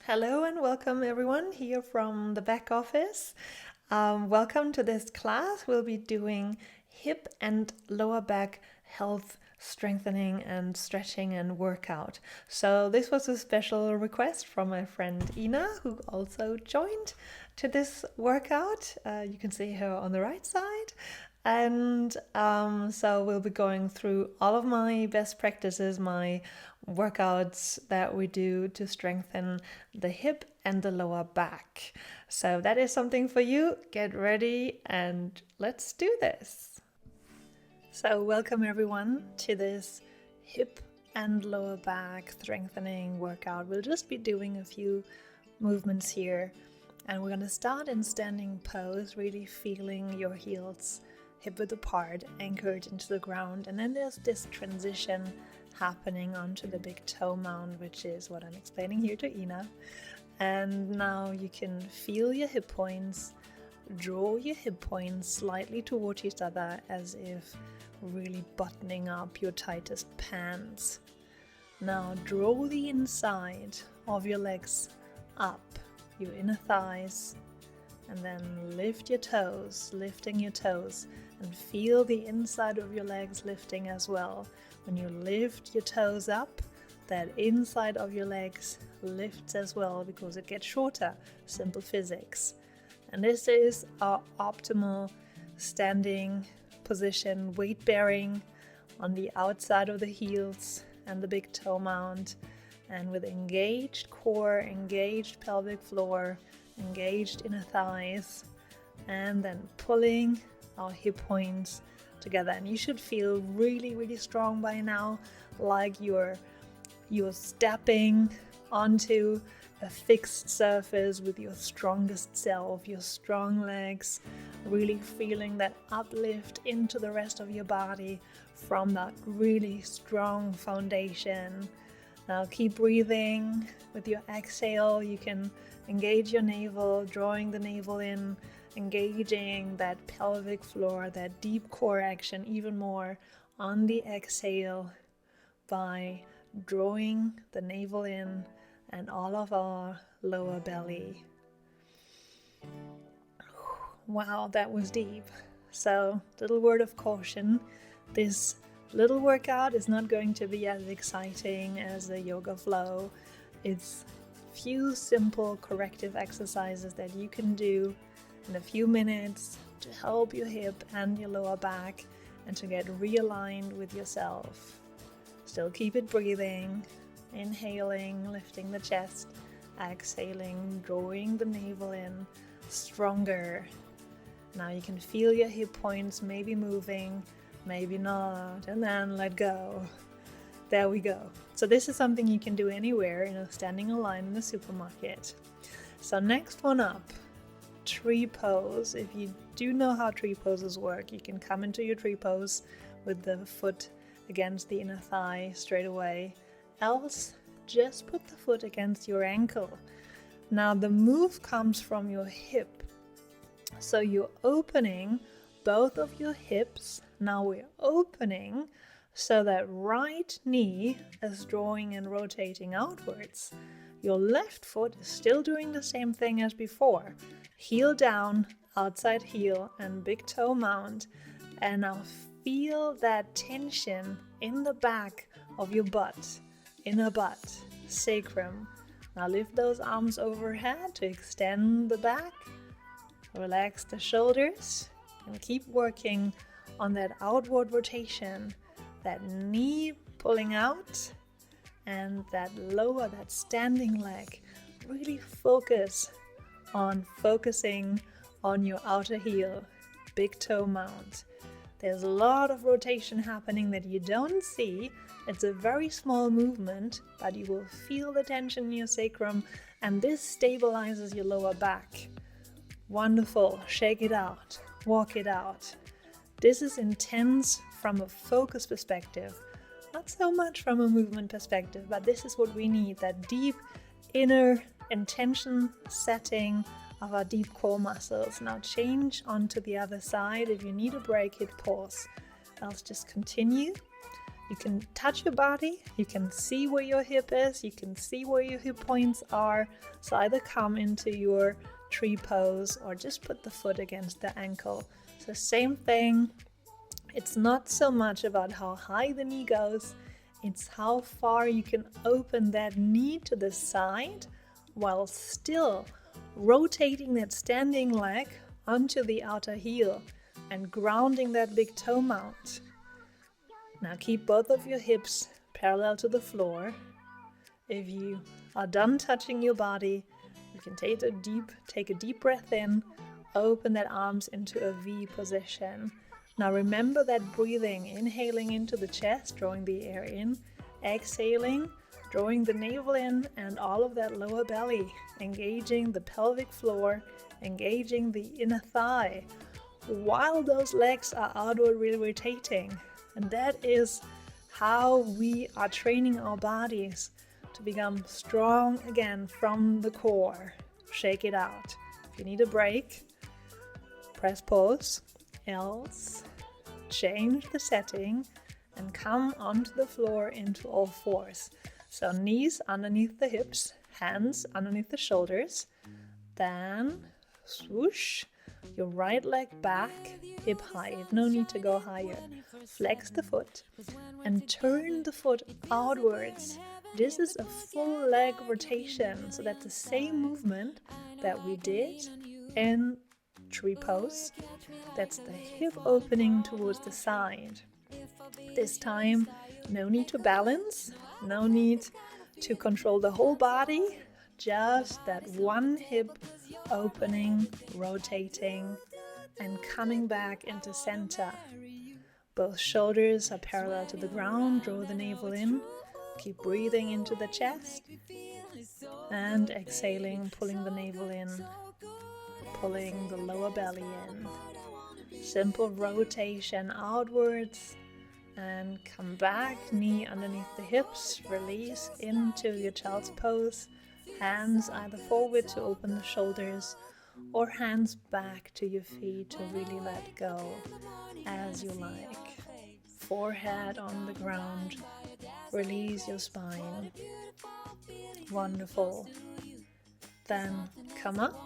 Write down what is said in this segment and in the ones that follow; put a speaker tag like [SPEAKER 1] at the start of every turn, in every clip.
[SPEAKER 1] Hello and welcome everyone here from the back office. Welcome to this class. We'll be doing hip and lower back health strengthening and stretching and workout. So this was a special request from my friend Ina, who also joined to this workout. You can see her on the right side. And so we'll be going through all of my best practices, my workouts that we do to strengthen the hip and the lower back. So that is something for you. Get ready and let's do this. So welcome everyone to this hip and lower back strengthening workout. We'll just be doing a few movements here, and we're going to start in standing pose, really feeling your heels hip width apart, anchored into the ground, and then there's this transition happening onto the big toe mound, which is what I'm explaining here to Ina. And now you can feel your hip points, draw your hip points slightly towards each other as if really buttoning up your tightest pants. Now draw the inside of your legs up, your inner thighs, and then lift your toes, lifting your toes, and feel the inside of your legs lifting as well. When you lift your toes up, that inside of your legs lifts as well because it gets shorter. Simple physics. And this is our optimal standing position, weight bearing on the outside of the heels and the big toe mound, and with engaged core, engaged pelvic floor, engaged inner thighs, and then pulling our hip points together. And you should feel really strong by now, like you're stepping onto a fixed surface with your strongest self, your strong legs, really feeling that uplift into the rest of your body from that really strong foundation. Now keep breathing. With your exhale, you can engage your navel, drawing the navel in, engaging that pelvic floor, that deep core action even more on the exhale by drawing the navel in and all of our lower belly. Wow, that was deep. So, little word of caution. This little workout is not going to be as exciting as the yoga flow. It's few simple corrective exercises that you can do in a few minutes to help your hip and your lower back and to get realigned with yourself. Still keep it breathing, inhaling, lifting the chest, exhaling, drawing the navel in, stronger. Now you can feel your hip points maybe moving, maybe not, and then let go. There we go. So this is something you can do anywhere, standing in line in the supermarket. So next one up, tree pose. If you do know how tree poses work, you can come into your tree pose with the foot against the inner thigh straight away. Else, just put the foot against your ankle. Now the move comes from your hip. So you're opening both of your hips. Now we're opening so that right knee is drawing and rotating outwards. Your left foot is still doing the same thing as before. Heel down, outside heel, and big toe mound. And now feel that tension in the back of your butt, inner butt, sacrum. Now lift those arms overhead to extend the back. Relax the shoulders and keep working on that outward rotation, that knee pulling out, and that standing leg. Really focusing on your outer heel, big toe mound. There's a lot of rotation happening that you don't see. It's a very small movement, but you will feel the tension in your sacrum, and this stabilizes your lower back. Wonderful. Shake it out. Walk it out. This is intense from a focus perspective, not so much from a movement perspective, but this is what we need, that deep inner intention setting of our deep core muscles. Now change onto the other side. If you need a break, hit pause. Else just continue. You can touch your body, you can see where your hip is, you can see where your hip points are. So either come into your tree pose or just put the foot against the ankle. So same thing, it's not so much about how high the knee goes, it's how far you can open that knee to the side while still rotating that standing leg onto the outer heel and grounding that big toe mount. Now keep both of your hips parallel to the floor. If you are done touching your body, you can take a deep breath in, open that arms into a V position. Now remember that breathing, inhaling into the chest, drawing the air in, exhaling, drawing the navel in, and all of that lower belly, engaging the pelvic floor, engaging the inner thigh, while those legs are outward rotating. And that is how we are training our bodies to become strong again from the core. Shake it out. If you need a break, press pause, else change the setting and come onto the floor into all fours. So knees underneath the hips, hands underneath the shoulders, then swoosh your right leg back, hip height, no need to go higher. Flex the foot and turn the foot outwards. This is a full leg rotation, so that's the same movement that we did in tree pose. That's the hip opening towards the side. This time, no need to balance, no need to control the whole body, just that one hip opening, rotating, and coming back into center. Both shoulders are parallel to the ground, draw the navel in, keep breathing into the chest, and exhaling, pulling the navel in, pulling the lower belly in. Simple rotation outwards, and come back, knee underneath the hips, release into your child's pose, hands either forward to open the shoulders, or hands back to your feet to really let go as you like. Forehead on the ground, release your spine. Wonderful. Then come up.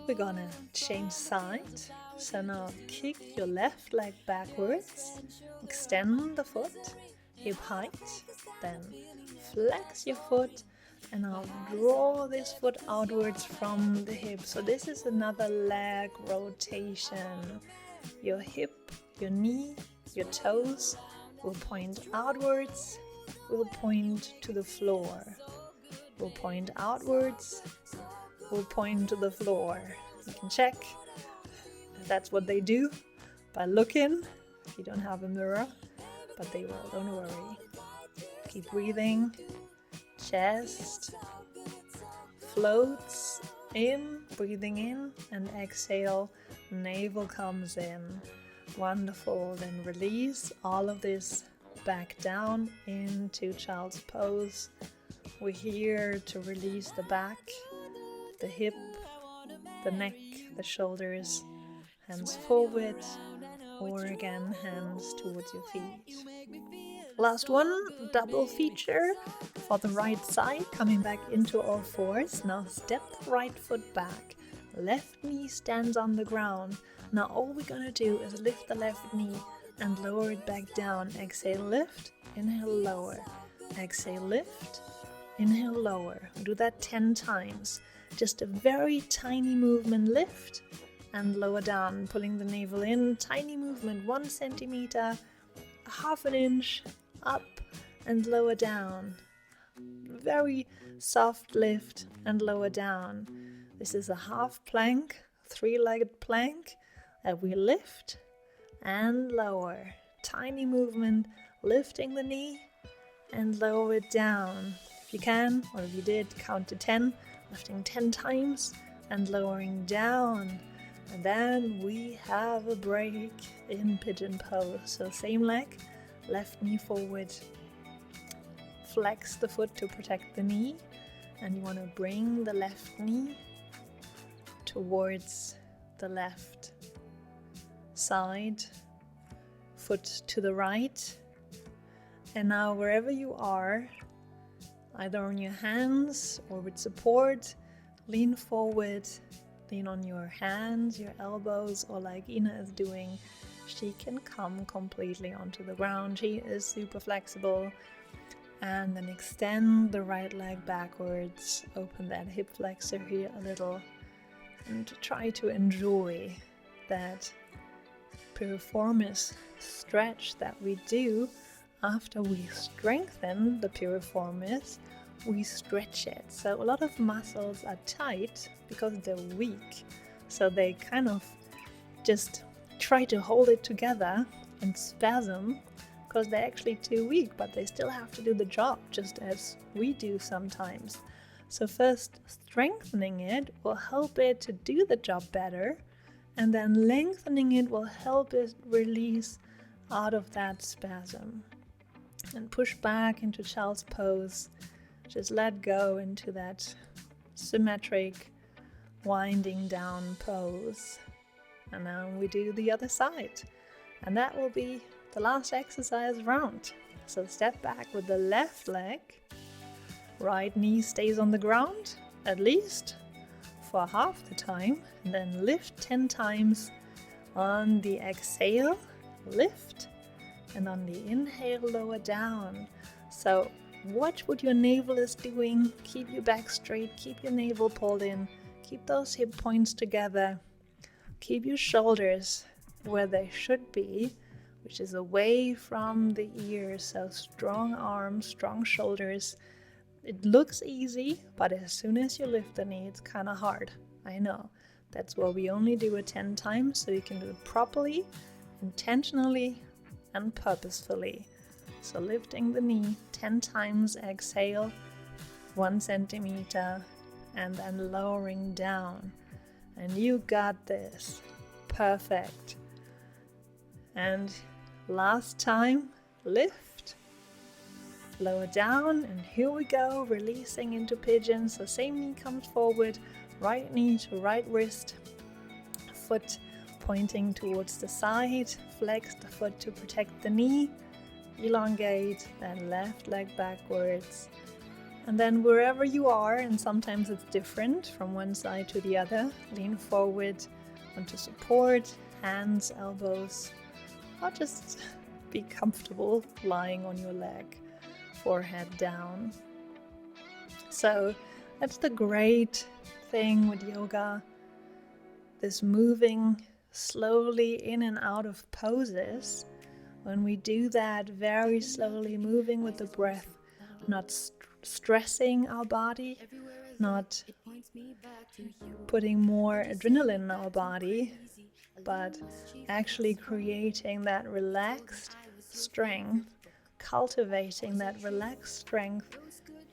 [SPEAKER 1] We're gonna change side. So now kick your left leg backwards, extend the foot, hip height, then flex your foot, and now draw this foot outwards from the hip. So this is another leg rotation. Your hip, your knee, your toes will point outwards, will point to the floor. Will point outwards, will point to the floor. You can check if that's what they do by looking, if you don't have a mirror, but they will, don't worry. Keep breathing. Chest floats in, breathing in, and exhale, navel comes in. Wonderful. Then release all of this back down into child's pose. We're here to release the back, the hip, the neck, the shoulders, hands forward, or again, hands towards your feet. Last one, double feature for the right side, coming back into all fours. Now step the right foot back, left knee stands on the ground. Now all we're gonna do is lift the left knee and lower it back down. Exhale, lift, inhale, lower. Exhale, lift, inhale, lower. We'll do that 10 times. Just a very tiny movement, lift and lower down, pulling the navel in. Tiny movement, 1 centimeter, half an inch, up and lower down. Very soft lift and lower down. This is a half plank, 3-legged plank that we lift and lower. Tiny movement, lifting the knee and lower it down. If you can, or if you did, count to 10, lifting 10 times and lowering down. And then we have a break in pigeon pose. So same leg, left knee forward. Flex the foot to protect the knee. And you want to bring the left knee towards the left side. Foot to the right. And now wherever you are, either on your hands or with support, lean forward, lean on your hands, your elbows, or like Ina is doing, she can come completely onto the ground. She is super flexible. And then extend the right leg backwards, open that hip flexor here a little, and try to enjoy that piriformis stretch that we do. After we strengthen the piriformis, we stretch it. So a lot of muscles are tight because they're weak. So they kind of just try to hold it together and spasm because they're actually too weak, but they still have to do the job just as we do sometimes. So first, strengthening it will help it to do the job better, and then lengthening it will help it release out of that spasm. And push back into child's pose. Just let go into that symmetric winding down pose. And now we do the other side. And that will be the last exercise round. So step back with the left leg. Right knee stays on the ground, at least for half the time. And then lift 10 times on the exhale. Lift. And on the inhale, lower down. So watch what your navel is doing. Keep your back straight. Keep your navel pulled in. Keep those hip points together. Keep your shoulders where they should be, which is away from the ears. So strong arms, strong shoulders. It looks easy, but as soon as you lift the knee, it's kind of hard. I know. That's why we only do it 10 times, so you can do it properly, intentionally, and purposefully. So lifting the knee 10 times, exhale 1 centimeter, and then lowering down. And you got this. Perfect. And last time, lift, lower down, and here we go, releasing into pigeon. So same knee comes forward, right knee to right wrist, foot pointing towards the side, flex the foot to protect the knee, elongate, then left leg backwards. And then wherever you are, and sometimes it's different from one side to the other, lean forward onto support, hands, elbows, or just be comfortable lying on your leg, forehead down. So that's the great thing with yoga, this moving slowly in and out of poses. When we do that very slowly, moving with the breath, not stressing our body, not putting more adrenaline in our body, but actually creating that relaxed strength, cultivating that relaxed strength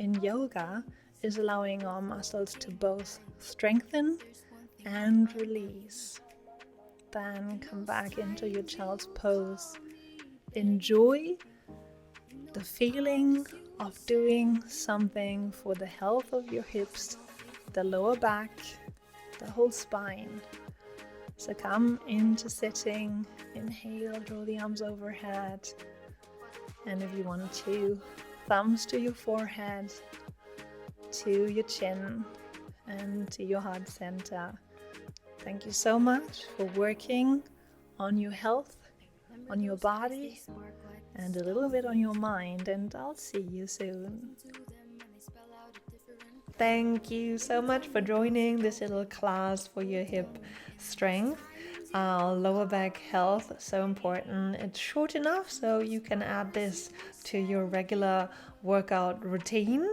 [SPEAKER 1] in yoga is allowing our muscles to both strengthen and release. Then come back into your child's pose. Enjoy the feeling of doing something for the health of your hips, the lower back, the whole spine. So come into sitting, inhale, draw the arms overhead, and if you want to, thumbs to your forehead, to your chin, and to your heart center. Thank you so much for working on your health, on your body, and a little bit on your mind, and I'll see you soon. Thank you so much for joining this little class for your hip strength. Lower back health, so important. It's short enough so you can add this to your regular workout routine.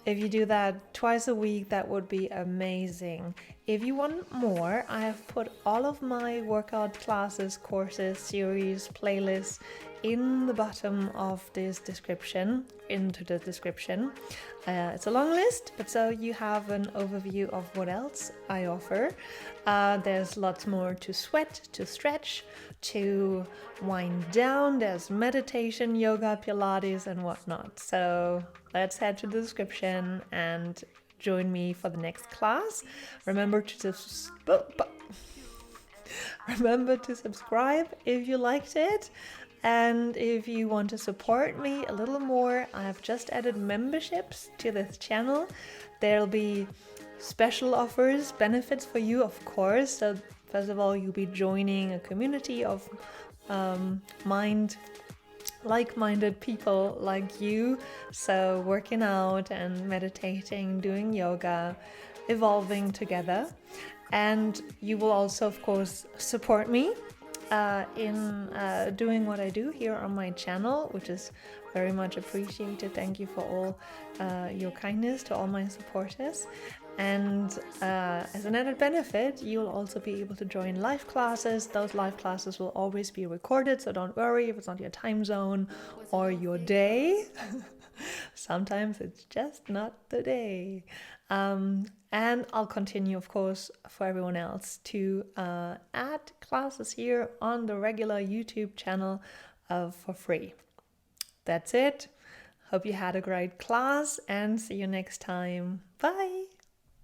[SPEAKER 1] If you do that twice a week, that would be amazing. If you want more, I have put all of my workout classes, courses, series, playlists in the bottom of this description, into the description. It's a long list, but so you have an overview of what else I offer. There's lots more to sweat, to stretch, to wind down. There's meditation, yoga, Pilates, and whatnot. So let's head to the description and join me for the next class. Remember to subscribe if you liked it. And if you want to support me a little more, I've just added memberships to this channel. There'll be special offers, benefits for you, of course. So first of all, you'll be joining a community of like-minded people like you. So working out and meditating, doing yoga, evolving together. And you will also, of course, support me in doing what I do here on my channel, which is very much appreciated. Thank you for all your kindness to all my supporters. And as an added benefit, you'll also be able to join live classes. Those live classes will always be recorded, so don't worry if it's not your time zone or your day. Sometimes it's just not the day. And I'll continue, of course, for everyone else to add classes here on the regular YouTube channel for free. That's it. Hope you had a great class and see you next time. Bye.